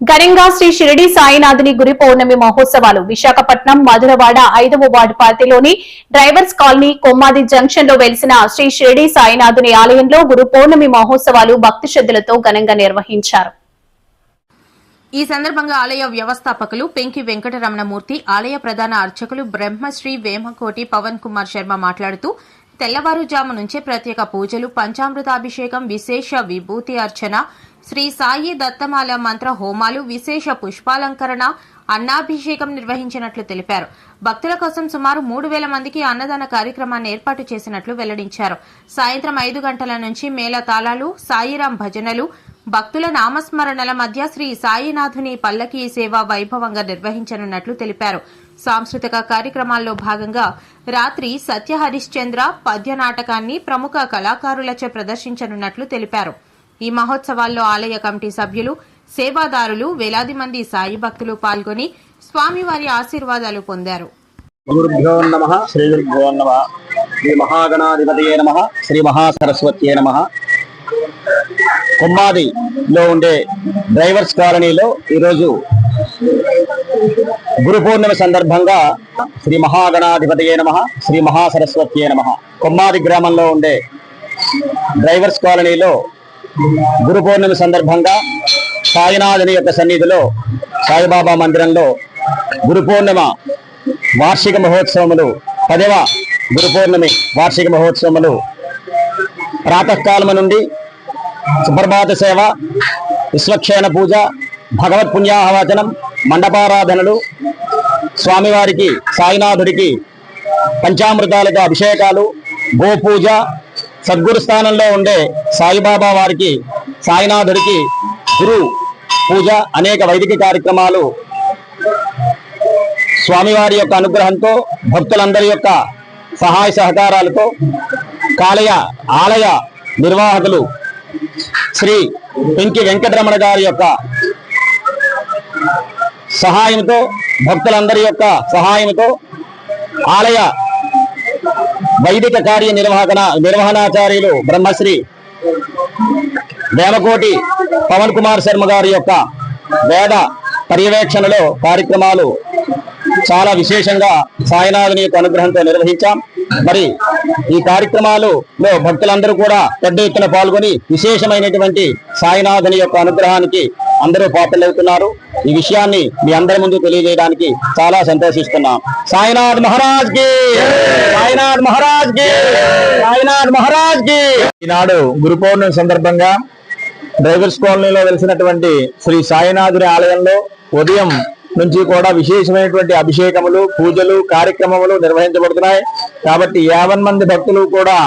ఘనంగా శ్రీ షిరిడి సాయినాథుని గురి పౌర్ణమి మహోత్సవాలు విశాఖపట్నం మధురవాడ 5వ వార్డు పరిధిలోని డ్రైవర్స్ కాలనీ కొమ్మాది జంక్షన్ లో వెలిసిన శ్రీ షిరిడి సాయినాథుని ఆలయంలో గురు పౌర్ణమి మహోత్సవాలు భక్తి శ్రద్ధలతో ఘనంగా నిర్వహించారు. ఈ సందర్భంగా ఆలయ వ్యవస్థాపకులు పెంకి వెంకటరమణమూర్తి, ఆలయ ప్రధాన అర్చకులు బ్రహ్మశ్రీ వేమకోటి పవన్ కుమార్ శర్మ మాట్లాడుతూ తెల్లవారుజాము నుంచే ప్రత్యేక పూజలు, పంచామృతాభిషేకం, విశేష విభూతి అర్చన, శ్రీ సాయి దత్తమాల మంత్ర హోమాలు, విశేష పుష్పాలంకరణ, అన్నాభిషేకం నిర్వహించినట్లు తెలిపారు. భక్తుల కోసం సుమారు 3,000 మందికి అన్నదాన కార్యక్రమాన్ని ఏర్పాటు చేసినట్లు వెల్లడించారు. సాయంత్రం 5 గంటల నుంచి మేళ తాళాలు, సాయిరాం భజనలు, భక్తుల నామస్మరణల మధ్య శ్రీ సాయినాథుని పల్లకీ సేవ వైభవంగా నిర్వహించనున్నట్లు తెలిపారు. సాంస్కృతిక కార్యక్రమాల్లో భాగంగా రాత్రి సత్య హరిశ్చంద్ర పద్య నాటకాన్ని ప్రముఖ కళాకారులచే ప్రదర్శించనున్నట్లు తెలిపారు. ఈ మహోత్సవాల్లో ఆలయ కమిటీ సభ్యులు, సేవాదారులు, వేలాది మంది సాయి భక్తులు పాల్గొని స్వామివారి ఆశీర్వాదాలు పొందారు. గురుభ్యో నమః, శ్రీ గురుభ్యో నమః, శ్రీ మహాగణాధిపతయే నమః, శ్రీ మహాసరస్వత్యే నమః. కొమ్మాదిలో ఉండే డ్రైవర్స్ కాలనీలో ఈరోజు గురు పౌర్ణమి సందర్భంగా శ్రీ మహాగణాధిపతయే నమః, శ్రీ మహాసరస్వత్యే నమః. కొమ్మాది గ్రామంలో ఉండే డ్రైవర్స్ కాలనీలో గురు పౌర్ణమి సందర్భంగా సాయినాథుని యొక్క సన్నిధిలో సాయిబాబా మందిరంలో గురు పౌర్ణమ వార్షిక మహోత్సవములు 10వ గురు పౌర్ణమి వార్షిక మహోత్సవములు ప్రాతకాలము నుండి సుప్రభాత సేవ, విశ్వక్షేణ పూజ, భగవత్ పుణ్యాహవచనం, మండపారాధనలు, స్వామివారికి సాయినాథుడికి పంచామృతాలతో అభిషేకాలు, గోపూజ, సద్గురు స్థానంలో ఉండే సాయిబాబా వారికి సాయినాథుడికి గురు పూజ, అనేక వైదిక కార్యక్రమాలు స్వామివారి యొక్క అనుగ్రహంతో భక్తులందరి యొక్క సహాయ సహకారాలతో ఆలయ నిర్వాహకులు శ్రీ పెంకి వెంకటరమణ గారి యొక్క సహాయంతో, భక్తులందరి యొక్క సహాయంతో, ఆలయ వైదిక కార్య నిర్వహణాచార్యులు బ్రహ్మశ్రీ వేమకోటి పవన్ కుమార్ శర్మ గారి యొక్క వేద పర్యవేక్షణలో కార్యక్రమాలు చాలా విశేషంగా సాయినాథుని యొక్క అనుగ్రహంతో నిర్వహించాం. మరి ఈ కార్యక్రమాలలో భక్తులందరూ కూడా పెద్ద ఎత్తున పాల్గొని విశేషమైనటువంటి సాయినాథుని యొక్క అనుగ్రహానికి అందరూ పాత్రలవుతున్నారు. ఈ విషయాన్ని మీ అందరి ముందు తెలియజేయడానికి చాలా సంతోషిస్తున్నాం. సాయినాథ్ మహారాజ్ కి, సాయినాథ్ మహారాజ్ కి, సాయినాథ్ మహారాజ్ కి. ఈనాడు గురు పౌర్ణమి సందర్భంగా డ్రైవర్స్ కాలనీలో వెలిసినటువంటి శ్రీ సాయినాథుని ఆలయంలో ఉదయం నుంచి కూడా విశేషమైనటువంటి అభిషేకములు, పూజలు, కార్యక్రమములు నిర్వహించబడుతున్నాయి. కాబట్టి 50 మంది భక్తులు కూడా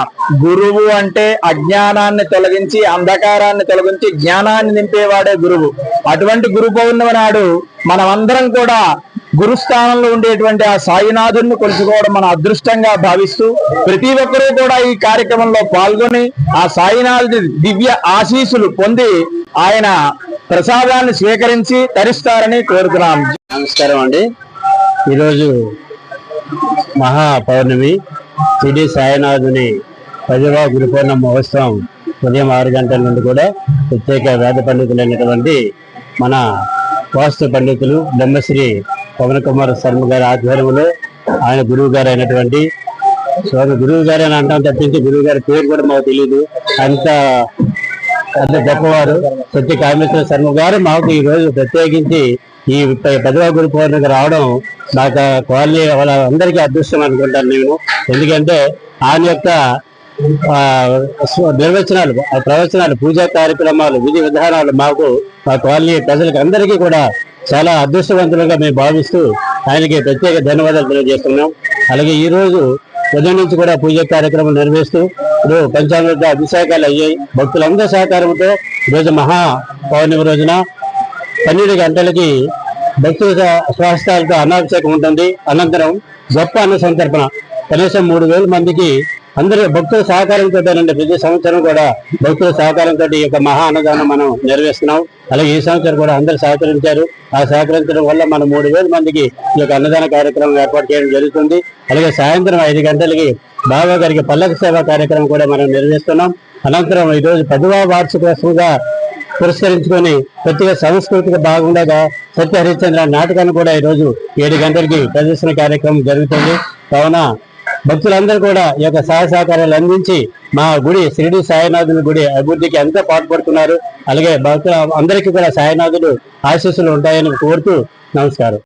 గురువు అంటే అజ్ఞానాన్ని తొలగించి, అంధకారాన్ని తొలగించి జ్ఞానాన్ని నింపేవాడే గురువు. అటువంటి గురు పౌర్ణమి నాడు మనమందరం కూడా గురుస్థానంలో ఉండేటువంటి ఆ సాయినాథుని కొలుసుకోవడం మన అదృష్టంగా భావిస్తూ ప్రతి ఒక్కరూ కూడా ఈ కార్యక్రమంలో పాల్గొని ఆ సాయినాథుని దివ్య ఆశీస్సులు పొంది ఆయన ప్రసాదాన్ని స్వీకరించి తరిస్తారని కోరుతున్నాం. నమస్కారం అండి. ఈరోజు మహా పౌర్ణమి, షిరిడి సాయినాథుని 10వ గురు పౌర్ణమి మహోత్సవం ఉదయం 6 గంటల నుండి కూడా ప్రత్యేక వేద పండితులైనటువంటి మన వాస్తు పండితులు బ్రహ్మశ్రీ పవన్ కుమార్ శర్మ గారి ఆధ్వర్యంలో ఆయన గురువు గారు అయినటువంటి స్వామి గురువు గారు అని అంటాం తప్పించి గురువు గారి పేరు కూడా మాకు తెలియదు, అంత గొప్పవారు సత్య కామేశ్వర శర్మ గారు మాకు ఈ రోజు ప్రత్యేకించి ఈ 10వ గురు పౌర్ణమికి రావడం నాకు కాలనీ వాళ్ళందరికీ అదృష్టం అనుకుంటాను నేను. ఎందుకంటే ఆయన యొక్క నిర్వచనాలు, ప్రవచనాలు, పూజా కార్యక్రమాలు, విధి విధానాలు మాకు మా కాలనీ ప్రజలకు అందరికీ కూడా చాలా అదృష్టవంతులుగా మేము భావిస్తూ ఆయనకి ప్రత్యేక ధన్యవాదాలు తెలియజేస్తున్నాం. అలాగే ఈ రోజు ఉదయం నుంచి కూడా పూజా కార్యక్రమాలు నిర్వహిస్తూ పంచామృత అభిషేకాలు అయ్యాయి. భక్తులందరి సహకారంతో ఈరోజు మహా పౌర్ణమి రోజున 12 గంటలకి భక్తుల స్వాస్థాలతో అన్నాభిషేకం ఉంటుంది. అనంతరం గొప్ప అన్న సంతర్పణ కనీసం 3,000 మందికి అందరూ భక్తుల సహకారంతో ప్రతి సంవత్సరం కూడా భక్తుల సహకారంతో ఈ యొక్క మహా అన్నదానం మనం నెరవేరుస్తున్నాం. అలాగే ఈ సంవత్సరం కూడా అందరూ సహకరించారు. ఆ సహకరించడం వల్ల మనం 3000 మందికి ఈ యొక్క అన్నదాన కార్యక్రమం ఏర్పాటు చేయడం జరుగుతుంది. అలాగే సాయంత్రం 5 గంటలకి బాబా గారికి పల్లకి సేవా కార్యక్రమం కూడా మనం నిర్వహిస్తున్నాం. అనంతరం ఈరోజు 10వ వార్షికోత్సవంగా పురస్కరించుకొని కొద్దిగా సాంస్కృతిక భాగంగా సత్య హరిశ్చంద్ర నాటకాన్ని కూడా ఈరోజు 7 గంటలకి ప్రదర్శన కార్యక్రమం జరుగుతుంది. కావున భక్తులందరూ కూడా ఈ యొక్క సహకారాలు అందించి మా గుడి షిరిడి సాయినాథుని గుడి అభివృద్ధికి ఎంతో పాటుపడుతున్నారు. అలాగే భక్తులు అందరికీ కూడా సాయినాథుడు ఆశీస్సులు ఉంటాయని కోరుతూ నమస్కారం.